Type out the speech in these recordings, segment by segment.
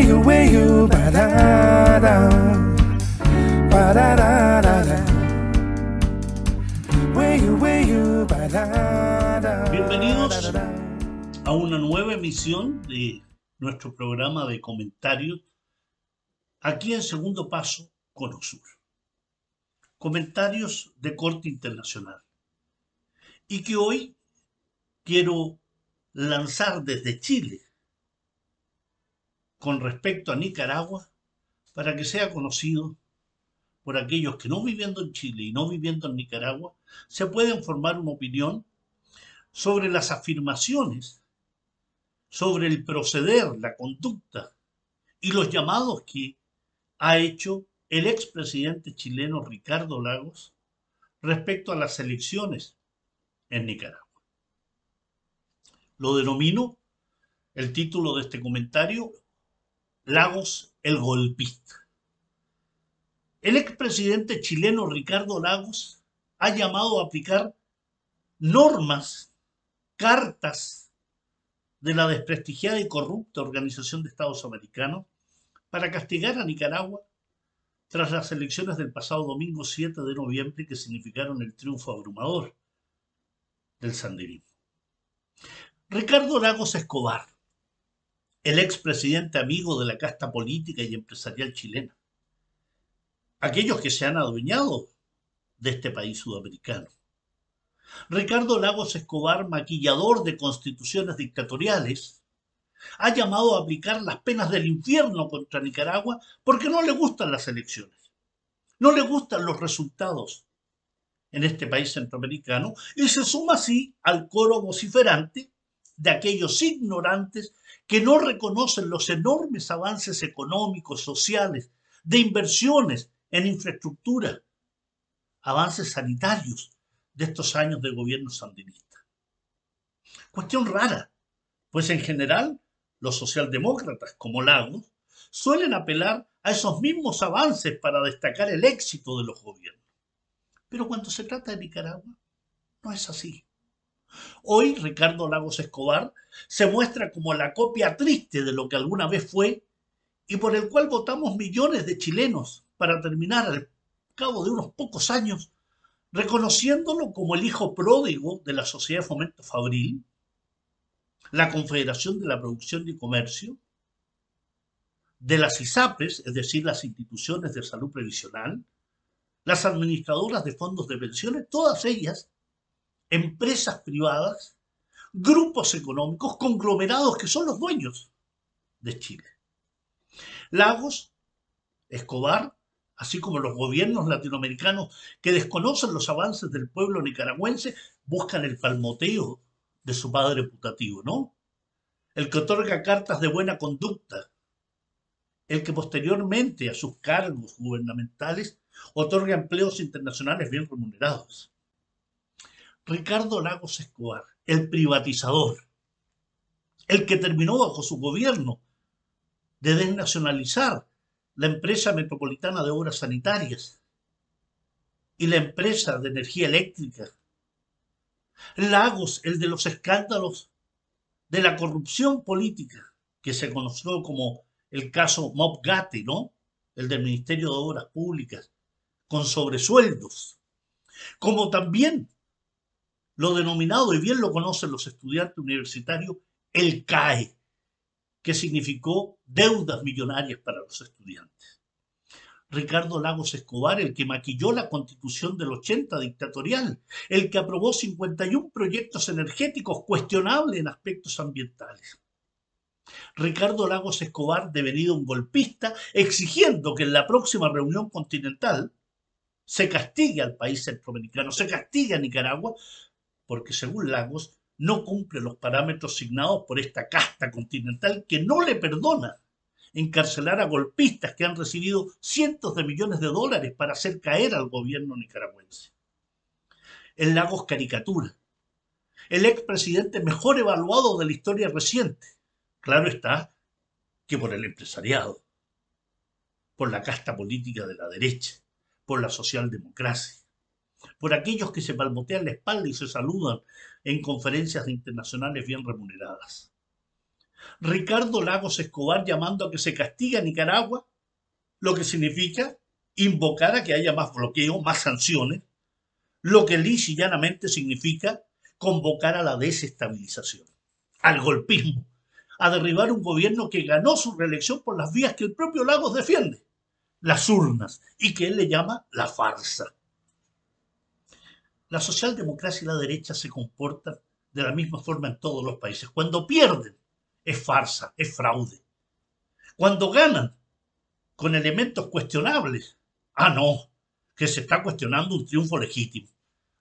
way you, ba-da-da, ba-da-da-da-da. Way you, ba-da-da. Bienvenidos a una nueva emisión de nuestro programa de comentarios aquí en Segundo Paso, Cono Sur. Comentarios de corte internacional. Y que hoy quiero lanzar desde Chile con respecto a Nicaragua para que sea conocido por aquellos que no viviendo en Chile y no viviendo en Nicaragua se pueden formar una opinión sobre las afirmaciones, sobre el proceder, la conducta y los llamados que ha hecho el expresidente chileno Ricardo Lagos respecto a las elecciones en Nicaragua. Lo denomino, el título de este comentario, Lagos el golpista. El expresidente chileno Ricardo Lagos ha llamado a aplicar normas, cartas de la desprestigiada y corrupta Organización de Estados Americanos para castigar a Nicaragua tras las elecciones del pasado domingo 7 de noviembre que significaron el triunfo abrumador del sandinismo. Ricardo Lagos Escobar, el expresidente amigo de la casta política y empresarial chilena, aquellos que se han adueñado de este país sudamericano. Ricardo Lagos Escobar, maquillador de constituciones dictatoriales, ha llamado a aplicar las penas del infierno contra Nicaragua porque no le gustan las elecciones, no le gustan los resultados en este país centroamericano y se suma así al coro vociferante de aquellos ignorantes que no reconocen los enormes avances económicos, sociales, de inversiones en infraestructura, avances sanitarios de estos años de gobierno sandinista. Cuestión rara, pues en general los socialdemócratas como Lagos suelen apelar a esos mismos avances para destacar el éxito de los gobiernos. Pero cuando se trata de Nicaragua, no es así. Hoy Ricardo Lagos Escobar se muestra como la copia triste de lo que alguna vez fue y por el cual votamos millones de chilenos para terminar al cabo de unos pocos años reconociéndolo como el hijo pródigo de la Sociedad de Fomento Fabril, la Confederación de la Producción y Comercio, de las ISAPRES, es decir, las instituciones de salud previsional, las administradoras de fondos de pensiones, todas ellas empresas privadas, grupos económicos, conglomerados que son los dueños de Chile. Lagos, Escobar, así como los gobiernos latinoamericanos que desconocen los avances del pueblo nicaragüense, buscan el palmoteo de su padre putativo, ¿no? El que otorga cartas de buena conducta, el que posteriormente a sus cargos gubernamentales otorga empleos internacionales bien remunerados. Ricardo Lagos Escobar, el privatizador, el que terminó bajo su gobierno de desnacionalizar la empresa metropolitana de obras sanitarias y la empresa de energía eléctrica. Lagos, el de los escándalos de la corrupción política, que se conoció como el caso Mobgate, ¿no? El del Ministerio de Obras Públicas, con sobresueldos. Como también lo denominado, y bien lo conocen los estudiantes universitarios, el CAE, que significó deudas millonarias para los estudiantes. Ricardo Lagos Escobar, el que maquilló la Constitución del 80 dictatorial, el que aprobó 51 proyectos energéticos cuestionables en aspectos ambientales. Ricardo Lagos Escobar, devenido un golpista, exigiendo que en la próxima reunión continental se castigue al país centroamericano, se castigue a Nicaragua, porque según Lagos no cumple los parámetros signados por esta casta continental que no le perdona encarcelar a golpistas que han recibido cientos de millones de dólares para hacer caer al gobierno nicaragüense. El Lagos caricatura, el expresidente mejor evaluado de la historia reciente, claro está que por el empresariado, por la casta política de la derecha, por la socialdemocracia, por aquellos que se palmotean la espalda y se saludan en conferencias internacionales bien remuneradas. Ricardo Lagos Escobar llamando a que se castigue a Nicaragua, lo que significa invocar a que haya más bloqueo, más sanciones, lo que lisa y llanamente significa convocar a la desestabilización, al golpismo, a derribar un gobierno que ganó su reelección por las vías que el propio Lagos defiende, las urnas, y que él le llama la farsa. La socialdemocracia y la derecha se comportan de la misma forma en todos los países. Cuando pierden, es farsa, es fraude. Cuando ganan, con elementos cuestionables, no, que se está cuestionando un triunfo legítimo.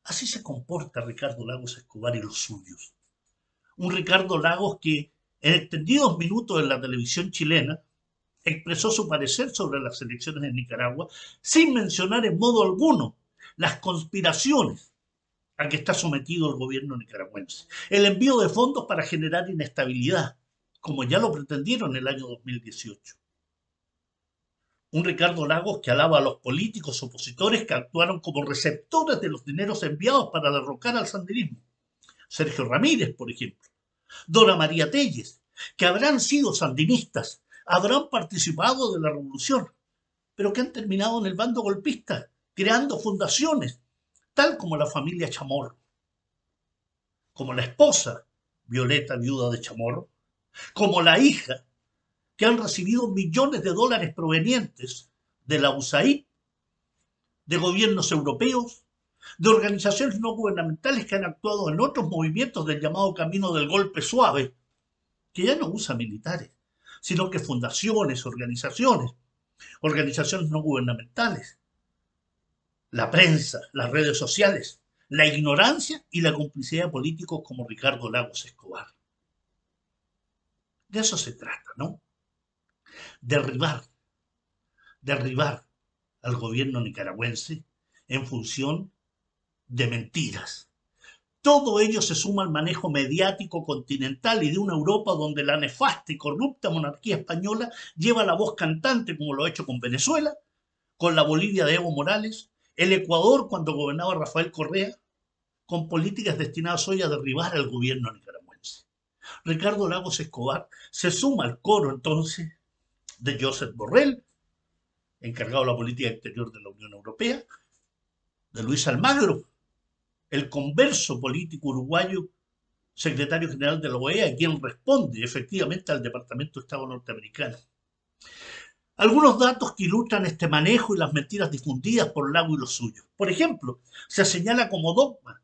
Así se comporta Ricardo Lagos Escobar y los suyos. Un Ricardo Lagos que en extendidos minutos en la televisión chilena expresó su parecer sobre las elecciones en Nicaragua sin mencionar en modo alguno las conspiraciones a que está sometido el gobierno nicaragüense, el envío de fondos para generar inestabilidad, como ya lo pretendieron en el año 2018. Un Ricardo Lagos que alaba a los políticos opositores que actuaron como receptores de los dineros enviados para derrocar al sandinismo. Sergio Ramírez, por ejemplo. Dora María Telles, que habrán sido sandinistas, habrán participado de la revolución, pero que han terminado en el bando golpista, creando fundaciones, tal como la familia Chamorro, como la esposa Violeta, viuda de Chamorro, como la hija, que han recibido millones de dólares provenientes de la USAID, de gobiernos europeos, de organizaciones no gubernamentales que han actuado en otros movimientos del llamado camino del golpe suave, que ya no usa militares, sino que fundaciones, organizaciones no gubernamentales, la prensa, las redes sociales, la ignorancia y la complicidad de políticos como Ricardo Lagos Escobar. De eso se trata, ¿no? Derribar al gobierno nicaragüense en función de mentiras. Todo ello se suma al manejo mediático continental y de una Europa donde la nefasta y corrupta monarquía española lleva la voz cantante, como lo ha hecho con Venezuela, con la Bolivia de Evo Morales, el Ecuador cuando gobernaba Rafael Correa, con políticas destinadas hoy a derribar al gobierno nicaragüense. Ricardo Lagos Escobar se suma al coro entonces de Josep Borrell, encargado de la política exterior de la Unión Europea, de Luis Almagro, el converso político uruguayo, secretario general de la OEA, quien responde efectivamente al Departamento de Estado norteamericano. Algunos datos que ilustran este manejo y las mentiras difundidas por Lagos y los suyos. Por ejemplo, se señala como dogma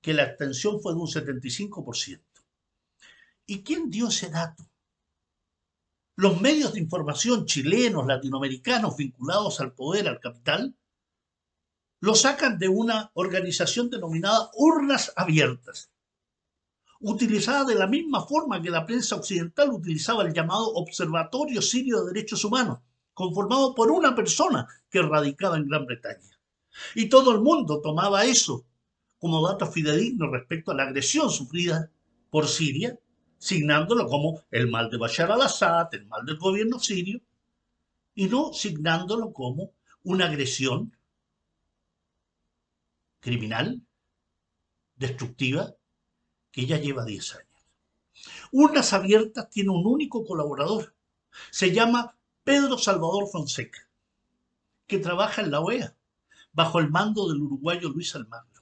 que la abstención fue de un 75%. ¿Y quién dio ese dato? Los medios de información chilenos, latinoamericanos vinculados al poder, al capital, lo sacan de una organización denominada Urnas Abiertas, utilizada de la misma forma que la prensa occidental utilizaba el llamado Observatorio Sirio de Derechos Humanos, conformado por una persona que radicaba en Gran Bretaña. Y todo el mundo tomaba eso como dato fidedigno respecto a la agresión sufrida por Siria, signándolo como el mal de Bashar al-Assad, el mal del gobierno sirio, y no signándolo como una agresión criminal, destructiva, que ya lleva 10 años. Urnas Abiertas tiene un único colaborador, se llama Pedro Salvador Fonseca, que trabaja en la OEA, bajo el mando del uruguayo Luis Almagro.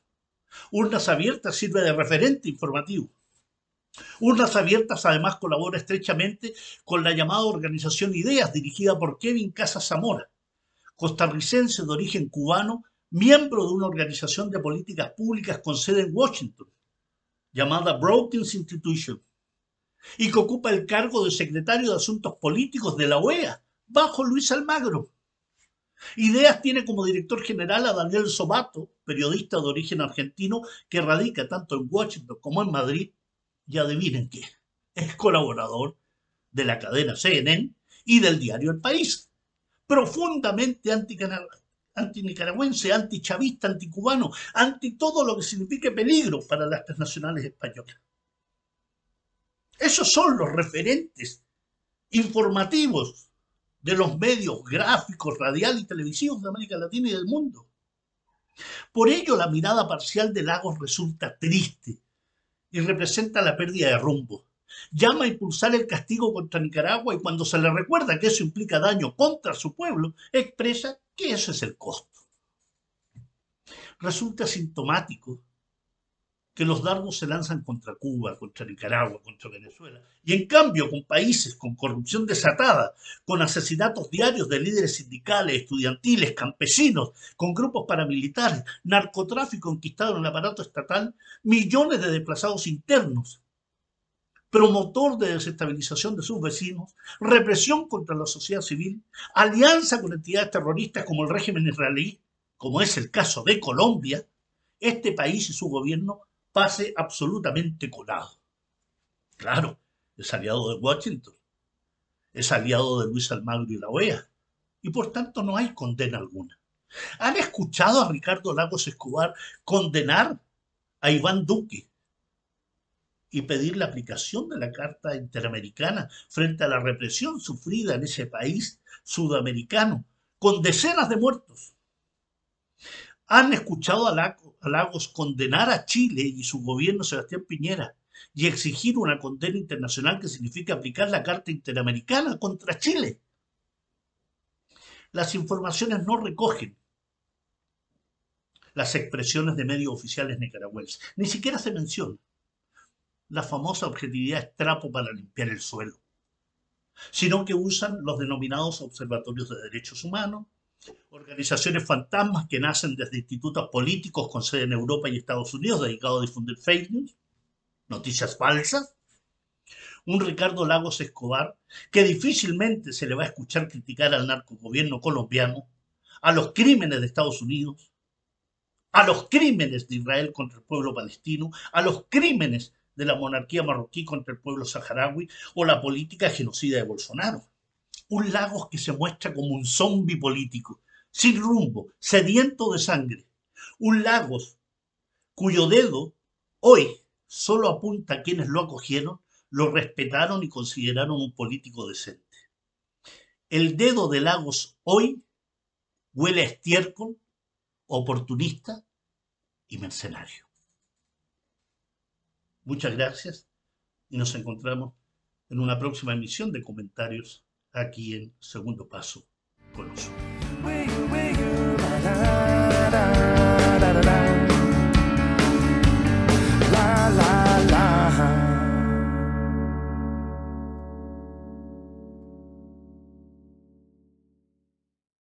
Urnas Abiertas sirve de referente informativo. Urnas Abiertas además colabora estrechamente con la llamada Organización Ideas, dirigida por Kevin Casas Zamora, costarricense de origen cubano, miembro de una organización de políticas públicas con sede en Washington, llamada Brookings Institution, y que ocupa el cargo de secretario de Asuntos Políticos de la OEA, bajo Luis Almagro. Ideas tiene como director general a Daniel Sobato, periodista de origen argentino que radica tanto en Washington como en Madrid, y adivinen qué, es colaborador de la cadena CNN y del diario El País, profundamente antinicaragüense, antichavista, anticubano, anti todo lo que signifique peligro para las transnacionales españolas. Esos son los referentes informativos de los medios gráficos, radial y televisivos de América Latina y del mundo. Por ello, la mirada parcial de Lagos resulta triste y representa la pérdida de rumbo. llama a impulsar el castigo contra Nicaragua y cuando se le recuerda que eso implica daño contra su pueblo, expresa que ese es el costo. Resulta sintomático que los dardos se lanzan contra Cuba, contra Nicaragua, contra Venezuela. Y en cambio, con países con corrupción desatada, con asesinatos diarios de líderes sindicales, estudiantiles, campesinos, con grupos paramilitares, narcotráfico enquistado en el aparato estatal, millones de desplazados internos, promotor de desestabilización de sus vecinos, represión contra la sociedad civil, alianza con entidades terroristas como el régimen israelí, como es el caso de Colombia, este país y su gobierno pase absolutamente colado. Claro, es aliado de Washington, es aliado de Luis Almagro y la OEA, y por tanto no hay condena alguna. ¿Han escuchado a Ricardo Lagos Escobar condenar a Iván Duque y pedir la aplicación de la Carta Interamericana frente a la represión sufrida en ese país sudamericano, con decenas de muertos? ¿Han escuchado a Lagos condenar a Chile y su gobierno, Sebastián Piñera, y exigir una condena internacional que significa aplicar la Carta Interamericana contra Chile? Las informaciones no recogen las expresiones de medios oficiales nicaragüenses. Ni siquiera se menciona la famosa objetividad es trapo para limpiar el suelo, sino que usan los denominados observatorios de derechos humanos, organizaciones fantasmas que nacen desde institutos políticos con sede en Europa y Estados Unidos dedicados a difundir fake news, noticias falsas, un Ricardo Lagos Escobar que difícilmente se le va a escuchar criticar al narcogobierno colombiano, a los crímenes de Estados Unidos, a los crímenes de Israel contra el pueblo palestino, a los crímenes de la monarquía marroquí contra el pueblo saharaui o la política genocida de Bolsonaro. Un Lagos que se muestra como un zombi político, sin rumbo, sediento de sangre. Un Lagos cuyo dedo hoy solo apunta a quienes lo acogieron, lo respetaron y consideraron un político decente. El dedo de Lagos hoy huele a estiércol, oportunista y mercenario. Muchas gracias y nos encontramos en una próxima emisión de comentarios aquí en Segundo Paso con Oso.